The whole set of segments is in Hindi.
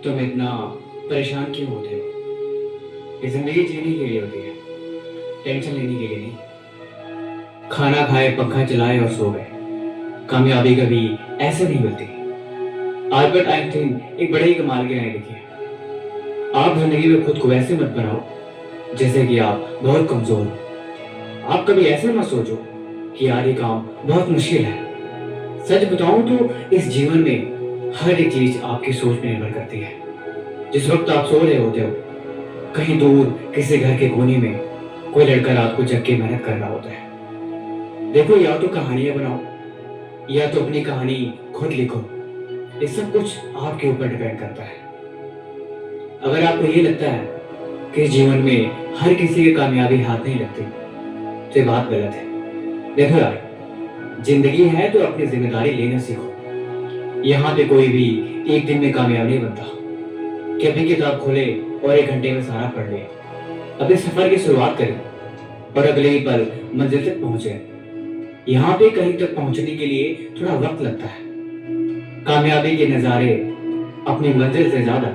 तुम इतना परेशान क्यों होते हो? ये जिंदगी जीने के लिए होती है, टेंशन लेने के लिए नहीं। खाना खाए, पंखा चलाए और सो गए। कामयाबी कभी ऐसे नहीं मिलती। अल्बर्ट आइंस्टीन एक बड़े ही कमाल के लाइन लिखी है, आप जिंदगी में खुद को वैसे मत बनाओ जैसे कि आप बहुत कमजोर हो। आप कभी ऐसे मत सोचो कि यार ये काम बहुत मुश्किल है। सच बताऊं तो इस जीवन में हर एक चीज आपकी सोच पर निर्भर करती है। जिस वक्त आप सो रहे होते हो, कहीं दूर किसी घर के कोने में कोई लड़का रात को जग के मेहनत कर रहा होता है। देखो, या तो कहानियां बनाओ या तो अपनी कहानी खुद लिखो। ये सब कुछ आपके ऊपर डिपेंड करता है। अगर आपको ये लगता है कि जीवन में हर किसी की कामयाबी हाथ नहीं लगती, तो ये बात गलत है। देखो यार, जिंदगी है तो अपनी जिम्मेदारी लेना सीखो। यहाँ पे कोई भी एक दिन में कामयाब नहीं बनता कि अपनी किताब खोले और 1 घंटे में सारा पढ़ ले। अपने सफर की शुरुआत करें और अगले ही पल मंजिल तक पहुंचे। यहाँ पे कहीं तक पहुंचने के लिए थोड़ा वक्त लगता है। कामयाबी के नजारे अपनी मंजिल से ज्यादा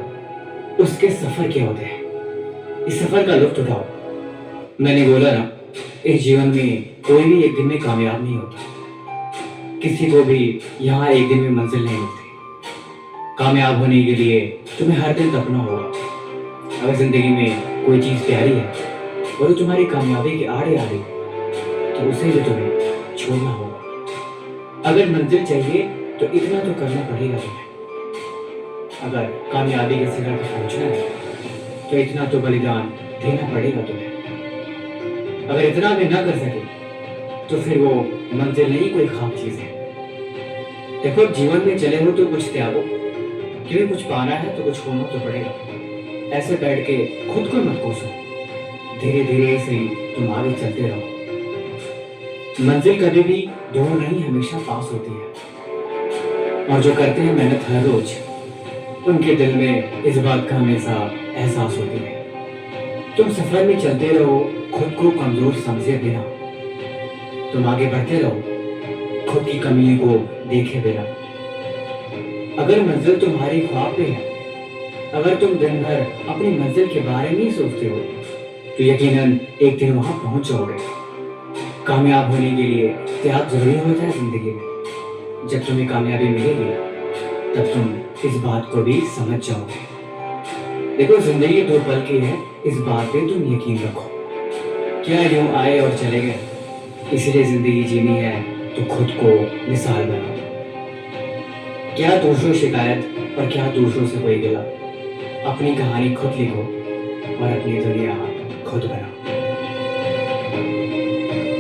उसके सफर के होते हैं। इस सफर का लुत्फ उठाओ। मैंने बोला ना, इस जीवन में कोई भी एक दिन में कामयाब नहीं होता। किसी को भी यहाँ एक दिन में मंजिल नहीं मिलती। कामयाब होने के लिए तुम्हें हर दिन तपना होगा। अगर जिंदगी में कोई चीज प्यारी है और वो तुम्हारी कामयाबी के आड़े आ रही, तो उसे भी तुम्हें छोड़ना होगा। अगर मंजिल चाहिए तो इतना तो करना पड़ेगा तुम्हें। अगर कामयाबी के शिखर पर पहुंचना है तो इतना तो बलिदान देना पड़ेगा तुम्हें। अगर इतना भी ना कर सके तो फिर वो मंजिल नहीं, कोई खाम चीज है। देखो, जीवन में चले हो तो कुछ त्यागो, क्योंकि कुछ पाना है तो कुछ खोना तो पड़ेगा। ऐसे बैठ के खुद को मत कोसो। धीरे धीरे से तुम आगे चलते रहो। मंजिल कभी भी दूर नहीं, हमेशा पास होती है। और जो करते हैं मेहनत हर रोज, उनके दिल में इस बात का हमेशा एहसास होती है। तुम सफर में चलते रहो, खुद को कमजोर समझे बिना। तुम आगे बढ़ते रहो, खुद की कमियों को देखे बिना। अगर मंजिल तुम्हारी ख्वाब पे है, अगर तुम दिन भर अपनी मंजिल के बारे में ही सोचते हो, तो यकीनन एक दिन वहां पहुंच जाओगे। कामयाब होने के लिए त्याग जरूरी होता है जिंदगी में। जब तुम्हें कामयाबी मिलेगी तब तुम इस बात को भी समझ जाओगे। देखो, जिंदगी 2 पल की है, इस बात पे तुम यकीन रखो। क्या यूं आए और चले गए, इसलिए जिंदगी जीनी है तो खुद को मिसाल बनाओ। क्या दूसरों शिकायत और क्या दूसरों से कोई गिला। अपनी कहानी खुद लिखो और अपनी दुनिया खुद बनाओ।